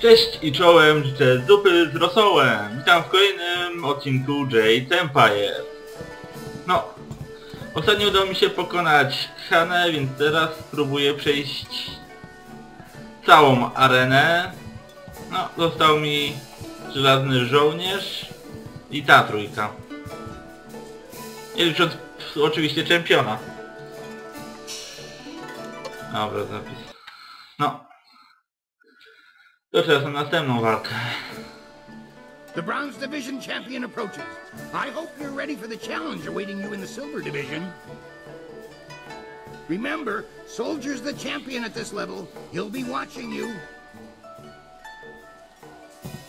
Cześć i czołem, życzę zupy z rosołem. Witam w kolejnym odcinku Jade Empire. No, ostatnio udało mi się pokonać Hanę, więc teraz spróbuję przejść całą arenę. No, został mi żelazny żołnierz i ta trójka. Nie licząc oczywiście czempiona. Dobra, zapis. No. To czas na następną walkę. The Bronze Division champion approaches. I hope you're ready for the challenge awaiting you in the Silver Division. Remember, Soldier's the champion at this level. He'll be watching you.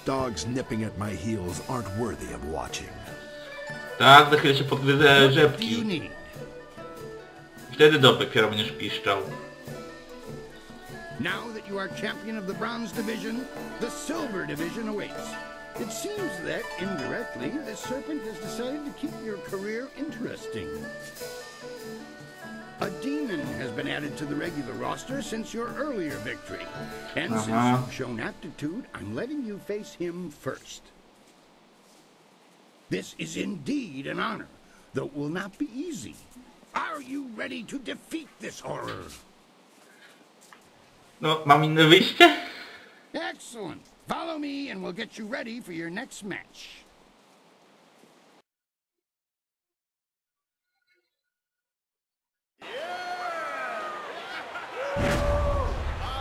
Dogs nipping at my heels aren't worthy of watching. Tak, za chwilę się podgryzę rzepki. Wtedy dopiero będziesz piszczał. Now that you are champion of the Bronze Division, the Silver Division awaits. It seems that, indirectly, the Serpent has decided to keep your career interesting. A demon has been added to the regular roster since your earlier victory. And since you've shown aptitude, I'm letting you face him first. This is indeed an honor, though it will not be easy. Are you ready to defeat this horror? No, mam inne wyjście? Excellent. Follow me and we'll get you ready for your next match.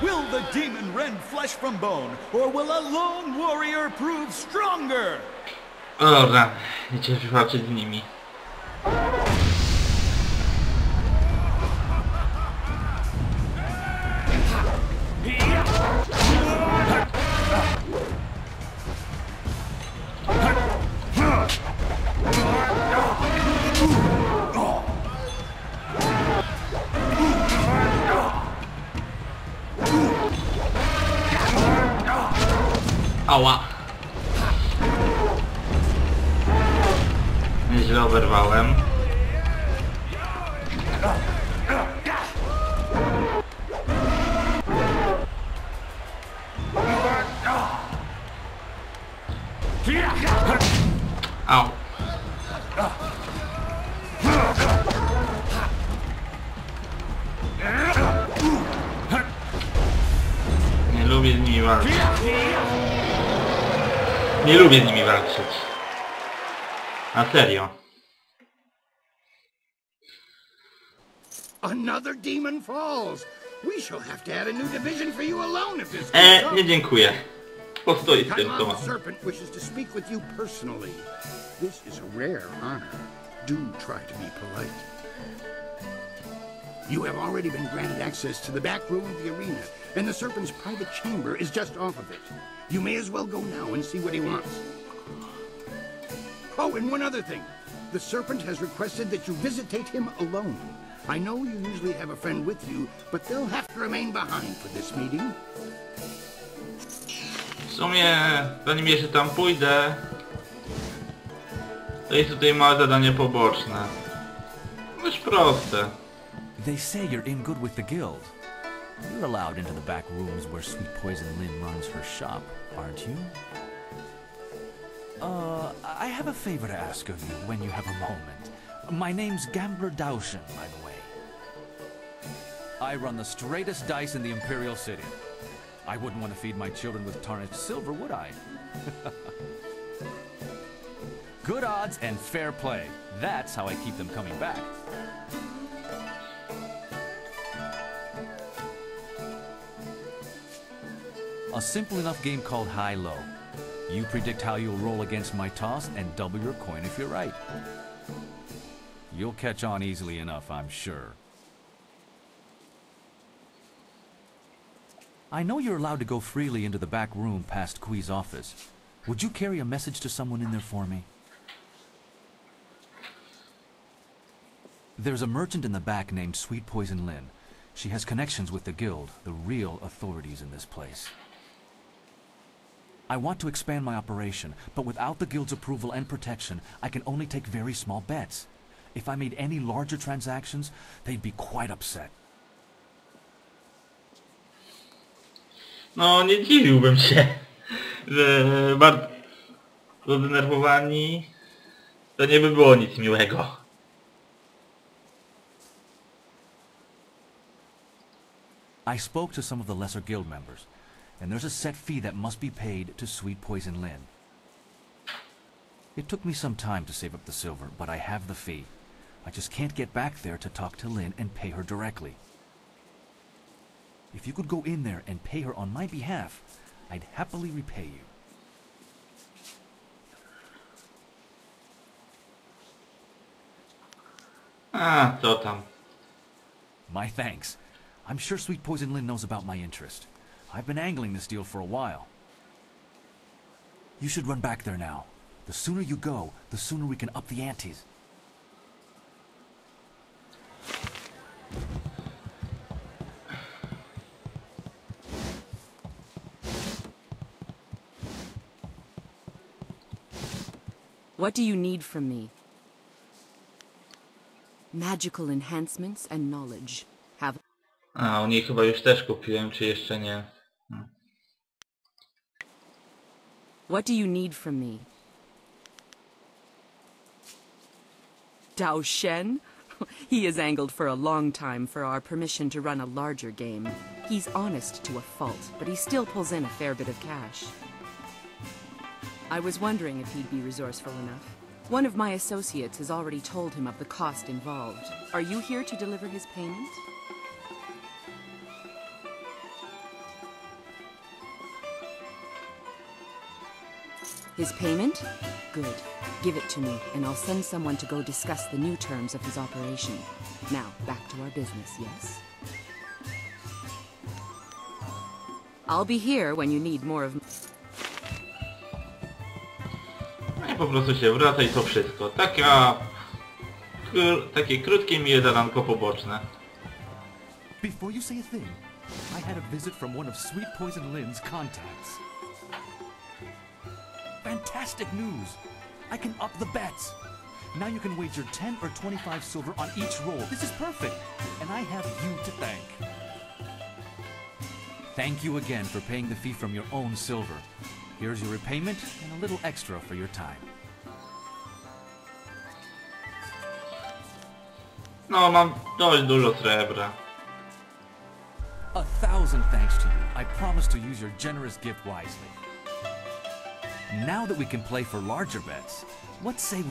Will the demon rend flesh from bone, or will a lone warrior prove stronger? Dobra, idzie walczyć z nimi. Ała! Nieźle oberwałem. Au! Nie lubię z nimi walczyć. Nie lubię z nimi walczyć. Na serio. Another demon falls. We shall have to add a new division for you alone if this goes up. Nie dziękuję. Postoi z tym, co mam. The Serpent wishes to speak with you personally. This is a rare honor. Do try to be polite. You have already been granted access to the back room of the arena, and the Serpent's private chamber is just off of it. You may as well go now and see what he wants. Oh, and one other thing. The Serpent has requested that you visitate him alone. I know you usually have a friend with you, but they'll have to remain behind for this meeting. W sumie, zanim jeszcze tam pójdę, to jest tutaj małe zadanie poboczne. Dość proste. They say you're in good with the guild. You're allowed into the back rooms where Sweet Poison Lynn runs her shop, aren't you? I have a favor to ask of you when you have a moment. My name's Gambler Daushin, by the way. I run the straightest dice in the Imperial City. I wouldn't want to feed my children with tarnished silver, would I? Good odds and fair play. That's how I keep them coming back. A simple enough game called high-low. You predict how you'll roll against my toss and double your coin if you're right. You'll catch on easily enough, I'm sure. I know you're allowed to go freely into the back room past Kui's office. Would you carry a message to someone in there for me? There's a merchant in the back named Sweet Poison Lynn. She has connections with the guild, the real authorities in this place. I want to expand my operation, but without the guild's approval and protection, I can only take very small bets. If I made any larger transactions, they'd be quite upset. No, nie dziwiłbym się. że bardzo zdenerwowani, to nie by było nic miłego. I spoke to some of the lesser guild members, and there's a set fee that must be paid to Sweet Poison Lynn. It took me some time to save up the silver, but I have the fee. I just can't get back there to talk to Lynn and pay her directly. If you could go in there and pay her on my behalf, I'd happily repay you. A, co tam? My thanks. I'm sure Sweet Poison Lynn knows about my interest. I've been angling this deal for a while. You should run back there now. The sooner you go, the sooner we can up the antes. What do you need from me? Magical enhancements and knowledge. Have... A, u niej chyba już też kupiłem, czy jeszcze nie? What do you need from me? Dao Shen? He has angled for a long time for our permission to run a larger game. He's honest to a fault, but he still pulls in a fair bit of cash. I was wondering if he'd be resourceful enough. One of my associates has already told him of the cost involved. Are you here to deliver his payment? His payment? Good. Give it to me, and I'll send someone to go discuss the new terms of his operation. Now, back to our business, yes? I'll be here when you need more of... No i po prostu się wraca i to wszystko. Takie krótkie, miłe zadanko poboczne. Before you say a thing, I had a visit from one of Sweet Poison Lynn's contacts. Fantastic news! I can up the bets! Now you can wager 10 or 25 silver on each roll. This is perfect! And I have you to thank. Thank you again for paying the fee from your own silver. Here's your repayment and a little extra for your time. No, mam dość dużo srebra. 1,000 thanks to you. I promise to use your generous gift wisely. Now that we can play for larger bets, let's say...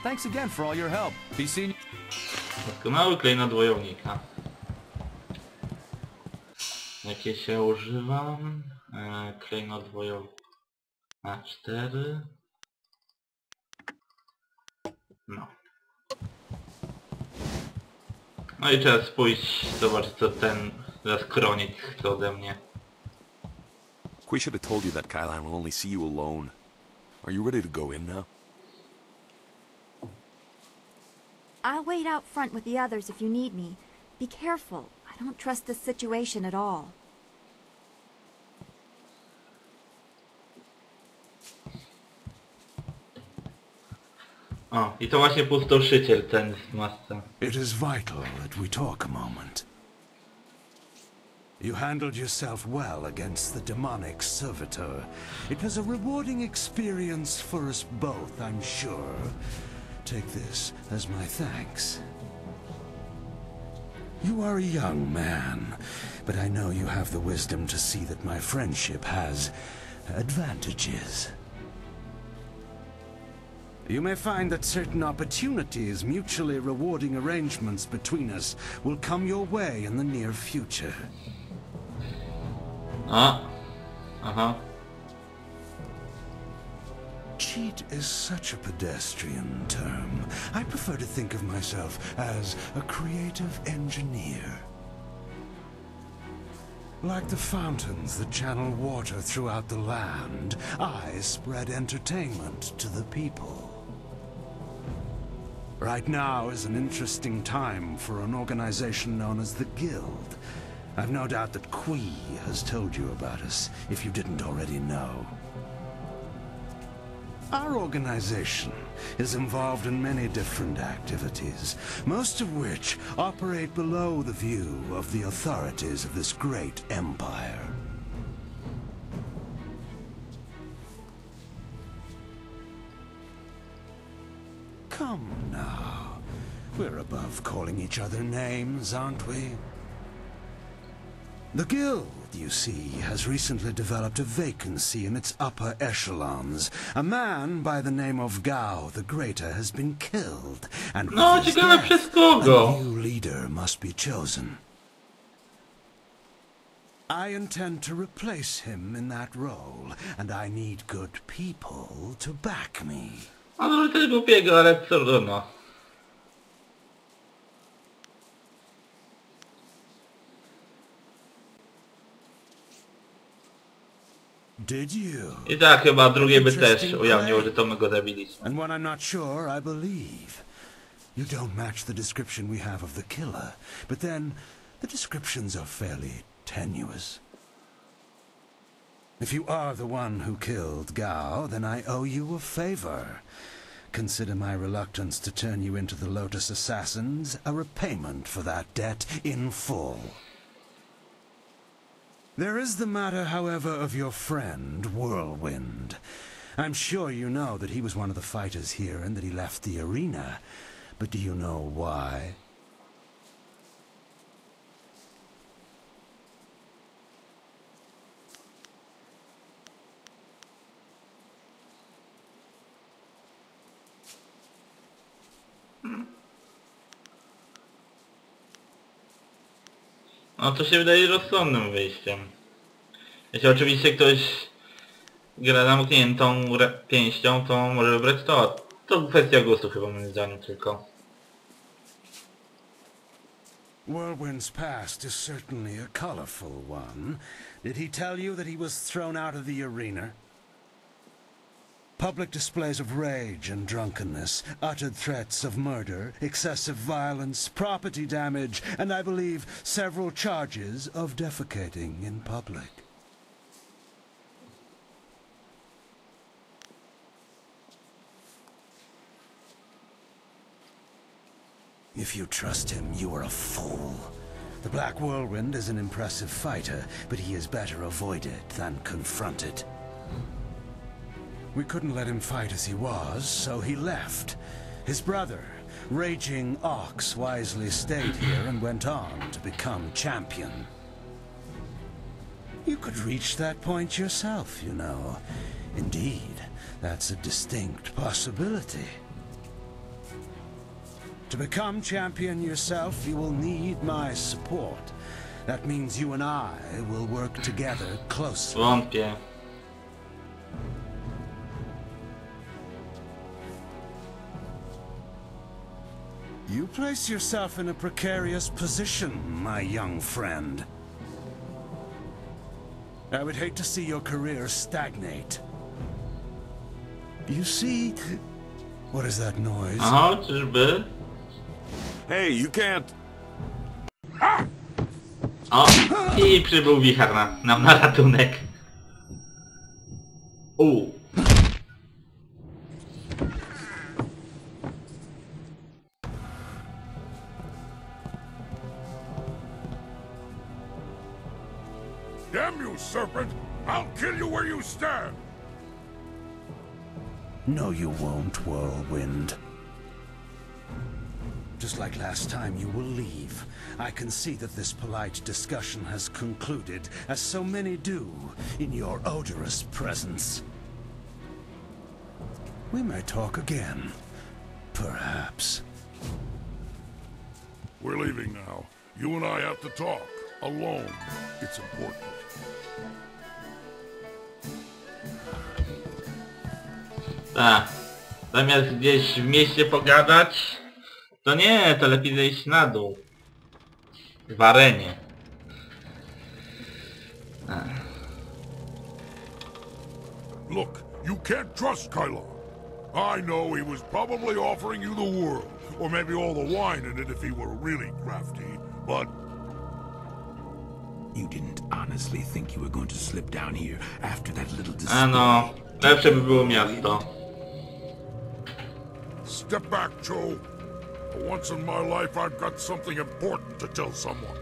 Thanks again for all your help. Be seen... Doskonały klejnot wojownika. Jakie się używam? Klejnot wojownika na 4. No. No i trzeba pójść, zobaczyć co ten kronik chce ode mnie. We should have told you that Kylan will only see you alone. Are you ready to go in now? I'll wait out front with the others if you need me. Be careful. I don't trust this situation at all. O, i to właśnie pustoszyciel ten z masce. It is vital that we talk a moment. You handled yourself well against the demonic servitor. It was a rewarding experience for us both, I'm sure. Take this as my thanks. You are a young man, but I know you have the wisdom to see that my friendship has advantages. You may find that certain opportunities, mutually rewarding arrangements between us, will come your way in the near future. Cheat is such a pedestrian term. I prefer to think of myself as a creative engineer. Like the fountains that channel water throughout the land, I spread entertainment to the people. Right now is an interesting time for an organization known as the Guild. I've no doubt that Kui has told you about us, if you didn't already know. Our organization is involved in many different activities, most of which operate below the view of the authorities of this great empire. Come now. We're above calling each other names, aren't we? The guild, you see, has recently developed a vacancy in its upper echelons. A man by the name of Gao the Greater has been killed, and with his death, a new leader must be chosen. I intend to replace him in that role, and I need good people to back me. No, to jest głupiego, ale trudno. Did you? I tak chyba drugie by też ujawniło, że to my go zabiliśmy. And when I'm not sure, I believe. You don't match the description we have of the killer, but then the descriptions are fairly tenuous. If you are the one who killed Gao, then I owe you a favor. Consider my reluctance to turn you into the Lotus Assassins a repayment for that debt in full. There is the matter, however, of your friend, Whirlwind. I'm sure you know that he was one of the fighters here and that he left the arena. But do you know why? No to się wydaje rozsądnym wyjściem. Jeśli oczywiście ktoś gra zamkniętą pięścią, to może wybrać to. To kwestia gustu chyba moim zdaniem tylko. Whirlwind's past is certainly a colorful one. Did he tell you that he was thrown out of the arena? Public displays of rage and drunkenness, uttered threats of murder, excessive violence, property damage, and I believe several charges of defecating in public. If you trust him, you are a fool. The Black Whirlwind is an impressive fighter, but he is better avoided than confronted. We couldn't let him fight as he was, so he left. His brother, Raging Ox, wisely stayed here and went on to become champion. You could reach that point yourself, you know. Indeed, that's a distinct possibility. To become champion yourself, you will need my support. That means you and I will work together closely. Wątpię. You place yourself in a precarious position, my young friend. I would hate to see your career stagnate. You see... What is that noise? Aha, czyżby? Hey, you can't... O, i przybył wichar nam na ratunek. Damn you, serpent! I'll kill you where you stand! No, you won't, Whirlwind. Just like last time, you will leave. I can see that this polite discussion has concluded, as so many do, in your odorous presence. We may talk again. Perhaps. We're leaving now. You and I have to talk. Alone. It's important. Tak. Zamiast gdzieś w mieście pogadać, to nie, to lepiej zejść na dół. W arenie. Look, you can't trust Kylo. I know he was probably offering you the world, or maybe all the wine in it if he were really crafty, but... You didn't honestly think you were going to slip down here after that little display? A no, lepsze by było miasto. Step back, Joe. For once in my life, I've got something important to tell someone.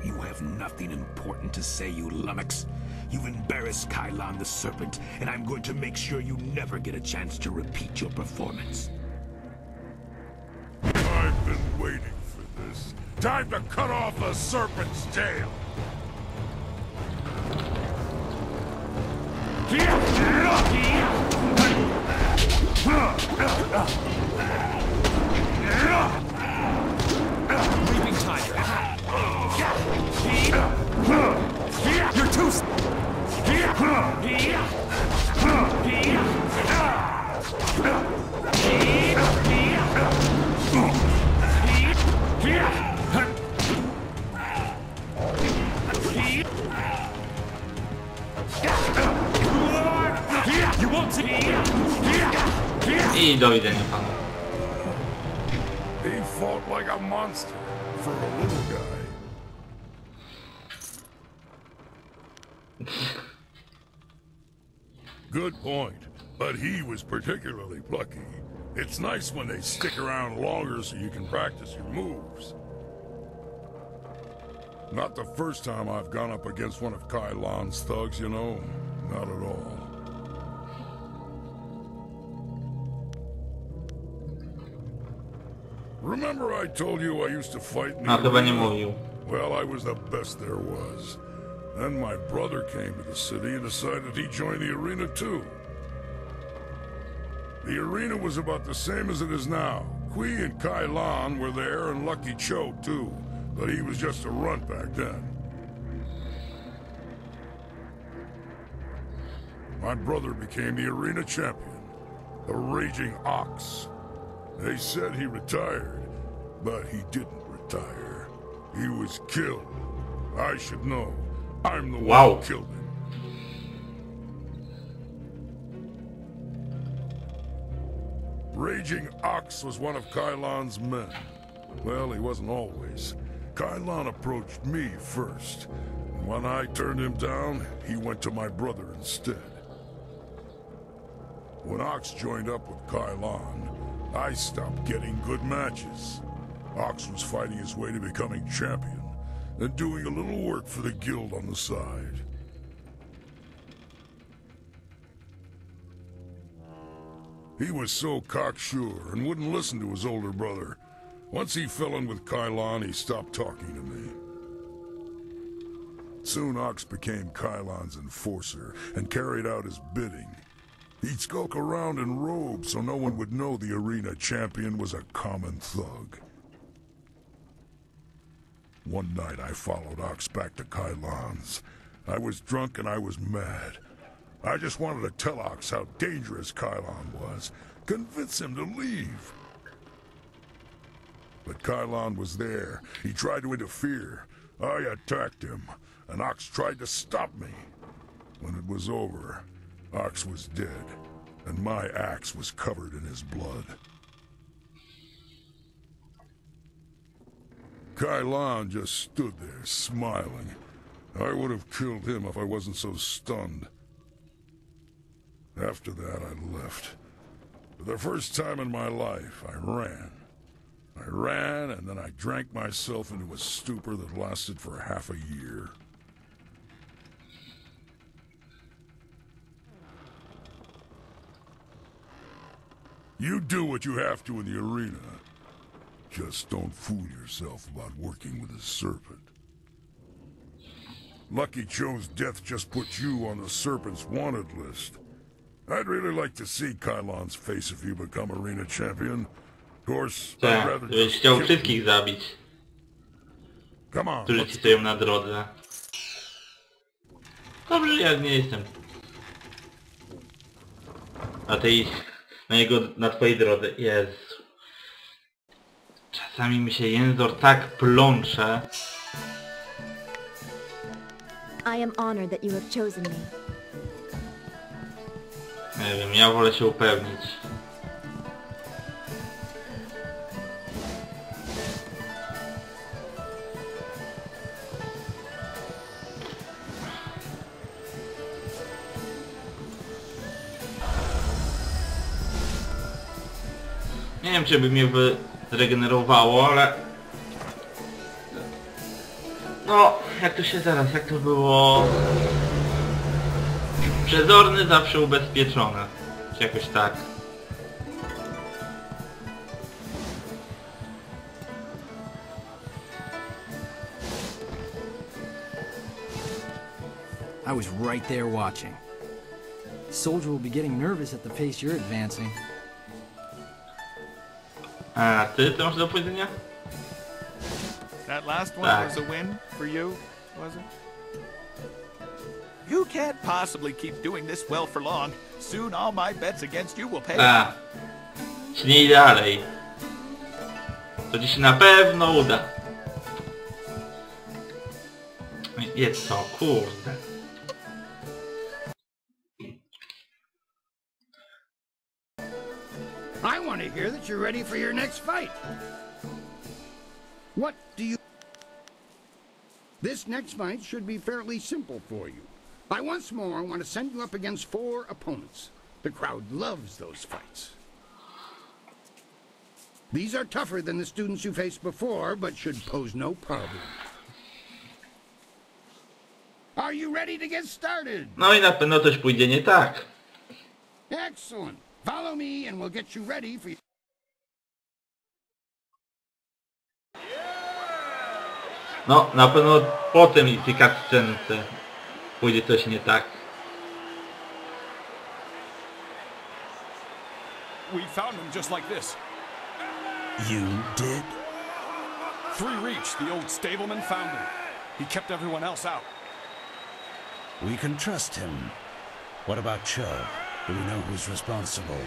You have nothing important to say, you lummox. You've embarrassed Kylon the Serpent, and I'm going to make sure you never get a chance to repeat your performance. I've been waiting for this. Time to cut off the serpent's tail! Leaping tiger. You're too... You won't see... I do widzenia panu. He fought like a monster for a little guy. Good point, but he was particularly plucky. It's nice when they stick around longer so you can practice your moves. Not the first time I've gone up against one of Kylon's thugs, you know. Not at all. Remember I told you I used to fight in the chyba nie arena? mówił. Well, I was the best there was. Then my brother came to the city and decided he'd join the arena too. The arena was about the same as it is now. Kui and Kylon were there and Lucky Cho too, but he was just a runt back then. My brother became the arena champion, the Raging Ox. They said he retired, but he didn't retire. He was killed. I should know. I'm the one who killed him. Raging Ox was one of Kylon's men. Well, he wasn't always. Kylon approached me first. And when I turned him down, he went to my brother instead. When Ox joined up with Kylon, I stopped getting good matches. Ox was fighting his way to becoming champion, and doing a little work for the guild on the side. He was so cocksure and wouldn't listen to his older brother. Once he fell in with Kylon, he stopped talking to me. Soon Ox became Kylon's enforcer and carried out his bidding. He'd skulk around in robes so no one would know the arena champion was a common thug. One night I followed Ox back to Kylon's. I was drunk and I was mad. I just wanted to tell Ox how dangerous Kylon was, convince him to leave. But Kylon was there. He tried to interfere. I attacked him, and Ox tried to stop me. When it was over, Ox was dead, and my axe was covered in his blood. Kylon just stood there, smiling. I would have killed him if I wasn't so stunned. After that, I left. For the first time in my life, I ran. I ran, and then I drank myself into a stupor that lasted for half a year. You do what you have to in the arena. Just don't fool yourself about working with a serpent. Lucky Cho's death just put you on the Serpent's wanted list. I'd really like to see Kylon's face if you become arena champion. Of course, I'd rather Żebyś chciał wszystkich zabić, którzy ci stoją na drodze. Dobrze, ja nie jestem na twojej drodze. Jezu. Czasami mi się język tak plącze. I am honored that you have chosen me. Nie wiem, ja wolę się upewnić. Nie wiem, czy by mnie zregenerowało, ale... No... Jak to się zaraz, jak to było? Przezorny zawsze ubezpieczony. Czy jakoś tak. I was right there watching. The soldier will be getting nervous at the pace you're advancing. A ty masz do powiedzenia? That last one Tak. was a win for you, was it? You can't possibly keep doing this well for long. Soon all my bets against you will pay off. Śnij dalej. To ci się na pewno uda. Jest to, kurde. I want to hear that you're ready for your next fight. What do you... This next fight should be fairly simple for you. I once more want to send you up against 4 opponents. The crowd loves those fights. These are tougher than the students you faced before, but should pose no problem. Are you ready to get started? No i na pewno coś pójdzie nie tak. Excellent. Follow me and we'll get you ready for... No, na pewno potem i tej cutscence pójdzie coś nie tak. We found him just like this. You did? 3 Reach, the old stableman, found him. He kept everyone else out. We can trust him. What about Cho? Do we know who's responsible?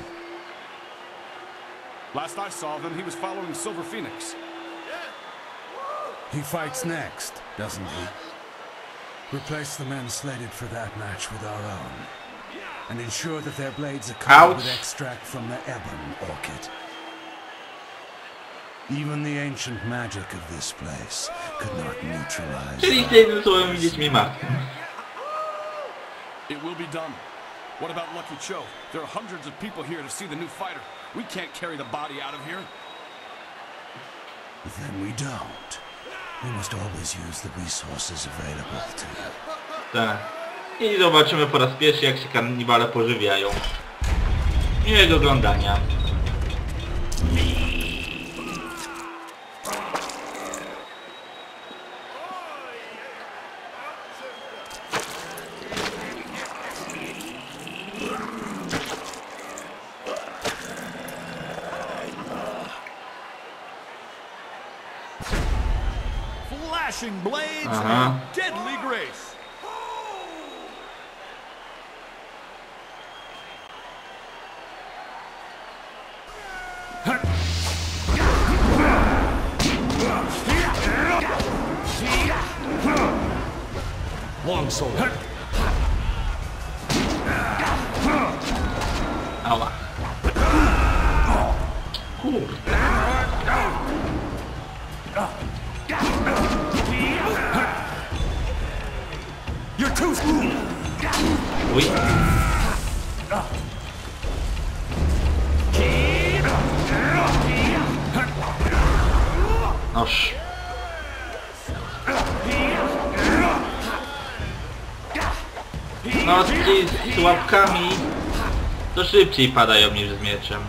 Last I saw of him, he was following Silver Phoenix. He fights next, doesn't he? Replace the men slated for that match with our own. And ensure that their blades are covered with extract from the ebon orchid. Even the ancient magic of this place could not neutralize. Czyli jednym słowem widzieć mi matkę. It will be done. What about Lucky Cho? There are hundreds of people here to see the new fighter. We can't carry the body out of here. Then we don't. We must always use the resources available to you. Tak. I zobaczymy po raz pierwszy, jak się kanibale pożywiają. Miłego oglądania. Flashing blades and deadly grace. Long sword. Ała. Kurde. You're too smooth. Uj. Noż. No ci z łapkami to szybciej padają niż z mieczem.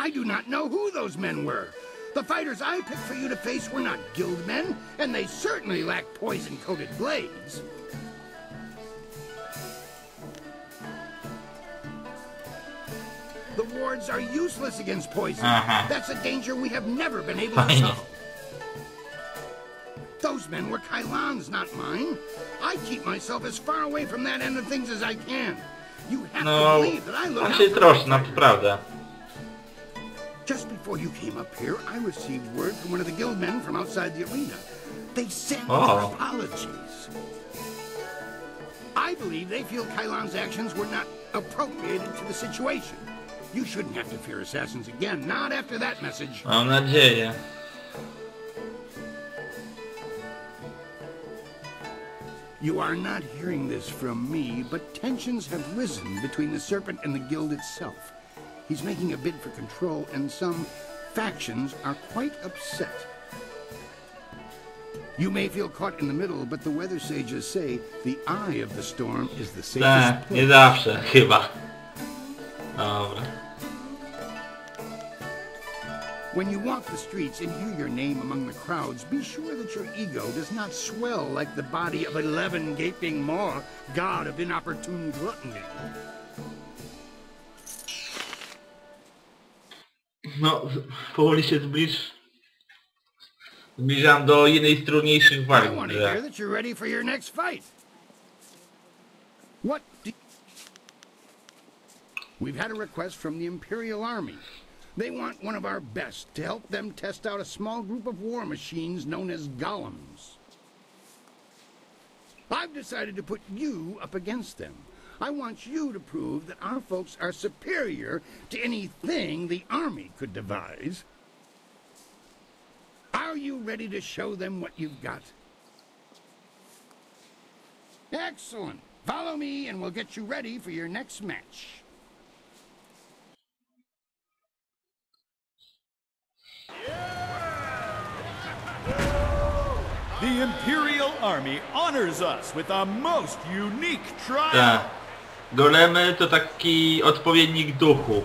I do not know who those men were. The fighters I picked for you to face were not guild men, and they certainly lacked poison-coated blades. The wards are useless against poison. That's a danger we have never been able to solve. Those men were Kailan's, not mine. I keep myself as far away from that end of things as I can. You have to believe that I look out for troszczy, naprawdę. Just before you came up here, I received word from one of the guild men from outside the arena. They sent their apologies. I believe they feel Kailan's actions were not appropriated to the situation. You shouldn't have to fear assassins again, not after that message. Mam nadzieję. You are not hearing this from me, but tensions have risen between the Serpent and the Guild itself. He's making a bid for control, and some factions are quite upset. You may feel caught in the middle, but the weather sages say the eye of the storm is the safest place. Nie zawsze, chyba. Dobra. When you walk the streets and hear your name among the crowds, be sure that your ego does not swell like the body of 11 gaping maw, god of inopportune gluttony. No, powoli się zbliżam do jednej z trudniejszych walk. I want to hear that you're ready for your next fight. What do We've had a request from the Imperial Army. They want one of our best to help them test out a small group of war machines known as golems. I've decided to put you up against them. I want you to prove that our folks are superior to anything the army could devise. Are you ready to show them what you've got? Excellent. Follow me and we'll get you ready for your next match. The Imperial Army honors us with a most unique trial. Tak. Golemy to taki odpowiednik duchów.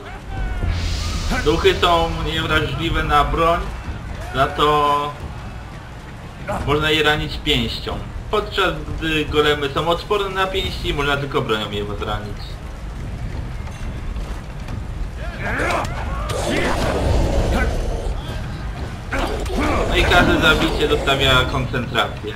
Duchy są niewrażliwe na broń, za to można je ranić pięścią. Podczas gdy golemy są odporne na pięści, można tylko bronią je zranić. No i każde zabicie dostawia koncentrację.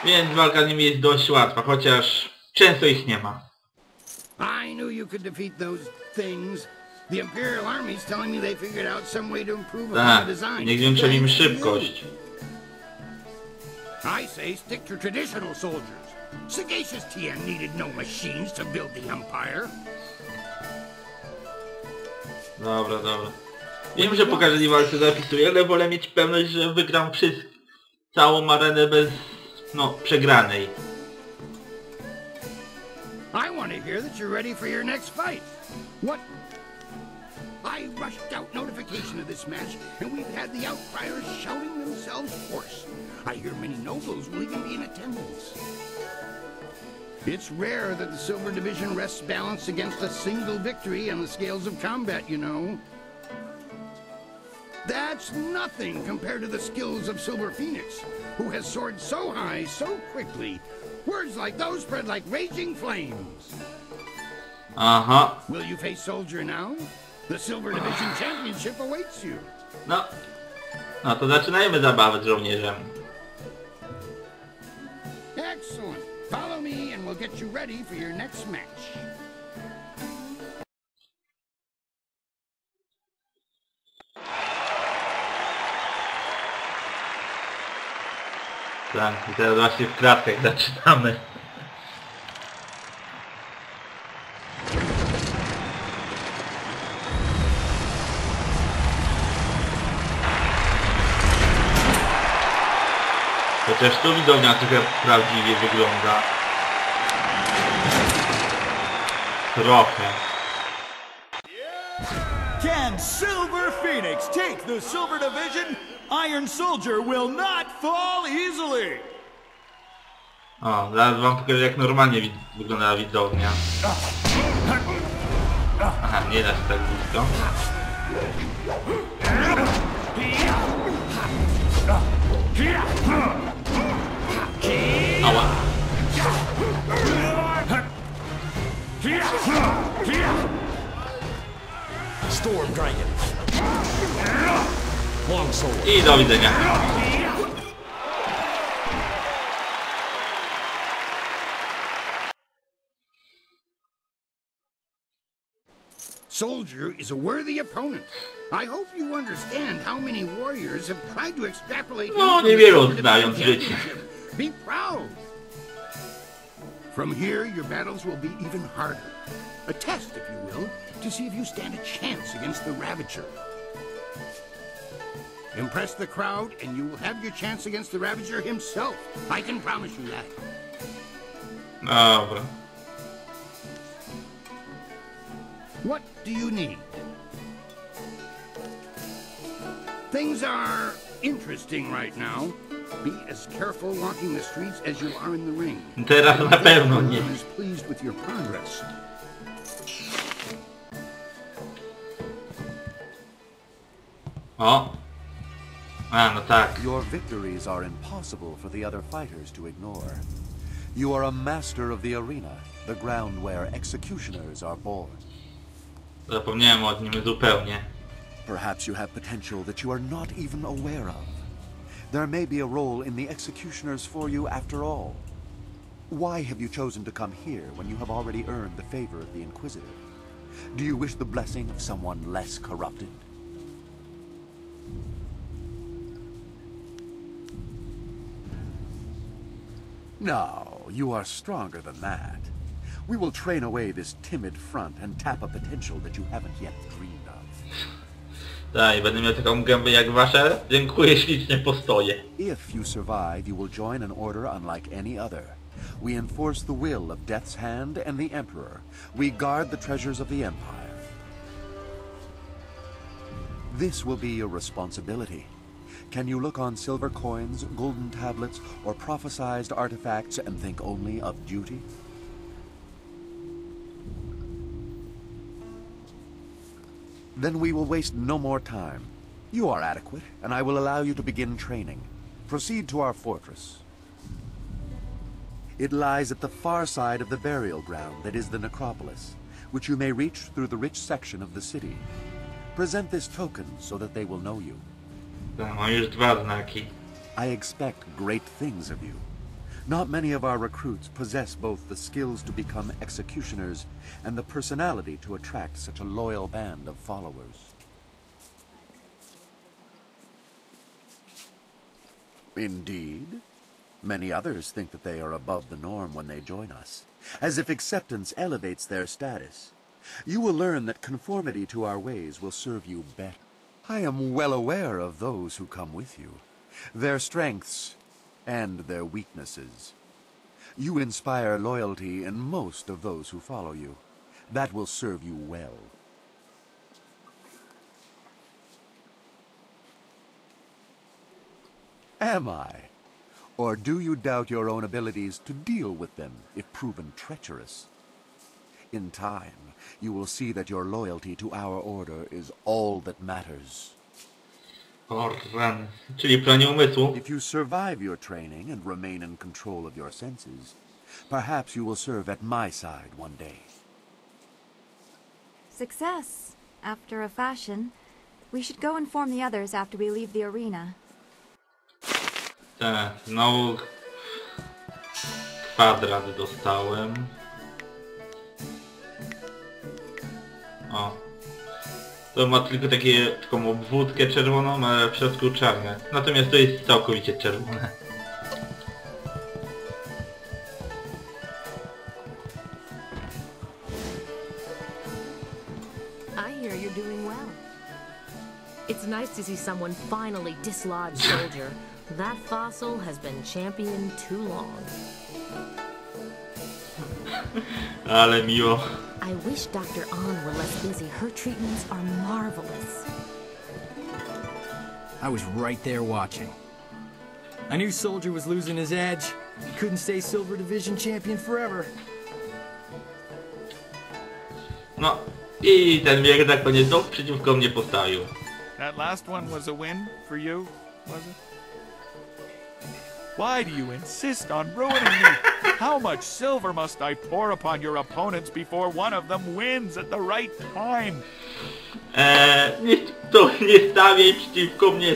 Więc walka z nimi jest dość łatwa, chociaż często ich nie ma. I knew you could defeat those things. The Imperial Army's telling me they figured out some way to improve upon the design. Niech zwiększyli im szybkość. I say stick to traditional soldiers. Sagacious TM needed no machines to build the Empire. Dobra, dobra. Wiem, że po każdej walce zapisuję, ale wolę mieć pewność, że wygram całą arenę bez, przegranej. I want to hear that you're ready for your next fight. What? I rushed out notification of this match, and we've had the outcriers shouting themselves hoarse. I hear many nobles will even be in attendance. It's rare that the Silver Division rests balanced against a single victory on the scales of combat, you know. That's nothing compared to the skills of Silver Phoenix, who has soared so high so quickly. Words like those spread like raging flames. Aha. Will you face Soldier now? The Silver Division Championship awaits you. No to zaczynajmy zabawę z żołnierzem. Excellent. Follow me and we'll get you ready for your next match. Tak, i teraz właśnie w klatkach zaczynamy. Chociaż tu widownia trochę prawdziwie wygląda. Trochę. Can Silver Phoenix take the Silver Division? Iron Soldier will not fall easily. O, zaraz wam pokażę, jak normalnie wygląda widownia. Aha, nie da się tak blisko. Ała. Storm Dragon. Long sword. I do widzenia. Soldier is a worthy opponent. I hope you understand how many warriors have tried to extrapolate. No, niewielu znając życie. Be proud. From here, your battles will be even harder. A test, if you will, to see if you stand a chance against the Ravager. Impress the crowd, and you will have your chance against the Ravager himself. I can promise you that. Dobra. What do you need? Things are interesting right now. Be as careful walking the streets as you are in the ring. Teraz na pewno nie. I'm pleased with your progress. O. A, no tak. Your victories are impossible for the other fighters to ignore. You are a master of the arena, the ground where executioners are born. Zapomniałem o nim zupełnie. Perhaps you have potential that you are not even aware of. There may be a role in the executioners for you after all. Why have you chosen to come here when you have already earned the favor of the Inquisitor? Do you wish the blessing of someone less corrupted? No, you are stronger than that. We will train away this timid front and tap a potential that you haven't yet dreamed of. Tak, będę miał taką gębę jak wasze. Dziękuję ślicznie, postoję. If you survive, you will join an order unlike any other. We enforce the will of Death's Hand and the Emperor. We guard the treasures of the Empire. This will be your responsibility. Can you look on silver coins, golden tablets, or prophesized artifacts and think only of duty? Then we will waste no more time. You are adequate, and I will allow you to begin training. Proceed to our fortress. It lies at the far side of the burial ground that is the necropolis, which you may reach through the rich section of the city. Present this token so that they will know you. Mam już 2 znaki. I expect great things of you. Not many of our recruits possess both the skills to become executioners and the personality to attract such a loyal band of followers. Indeed. Many others think that they are above the norm when they join us, as if acceptance elevates their status. You will learn that conformity to our ways will serve you better. I am well aware of those who come with you, their strengths and their weaknesses. You inspire loyalty in most of those who follow you. That will serve you well. Am I? Or do you doubt your own abilities to deal with them if proven treacherous? In time, you will see that your loyalty to our order is all that matters. O rany. Czyli pranie umysłu. If you survive your training and remain in control of your senses, perhaps you will serve at my side one day. Success, after a fashion. We should go inform the others after we leave the arena. Tak, znowu kwadrat dostałem. O. To ma tylko taką obwódkę czerwoną, ale w środku czarne. Natomiast to jest całkowicie czerwone. I hear you're doing well. It's nice to see someone finally dislodge Soldier. That fossil has been championed too long. Ale miło. I wish Dr. An were less busy. Her treatments are marvelous. I was right there watching. I knew Soldier was losing his edge. He couldn't stay Silver Division champion forever. No i ten bieg na koniec znów przeciwko mnie postawił. That last one was a win for you, was it? Why do you insist on ruining me? How much silver must I pour upon your opponents before one of them wins at the right time? To nie stawiaj przeciwko mnie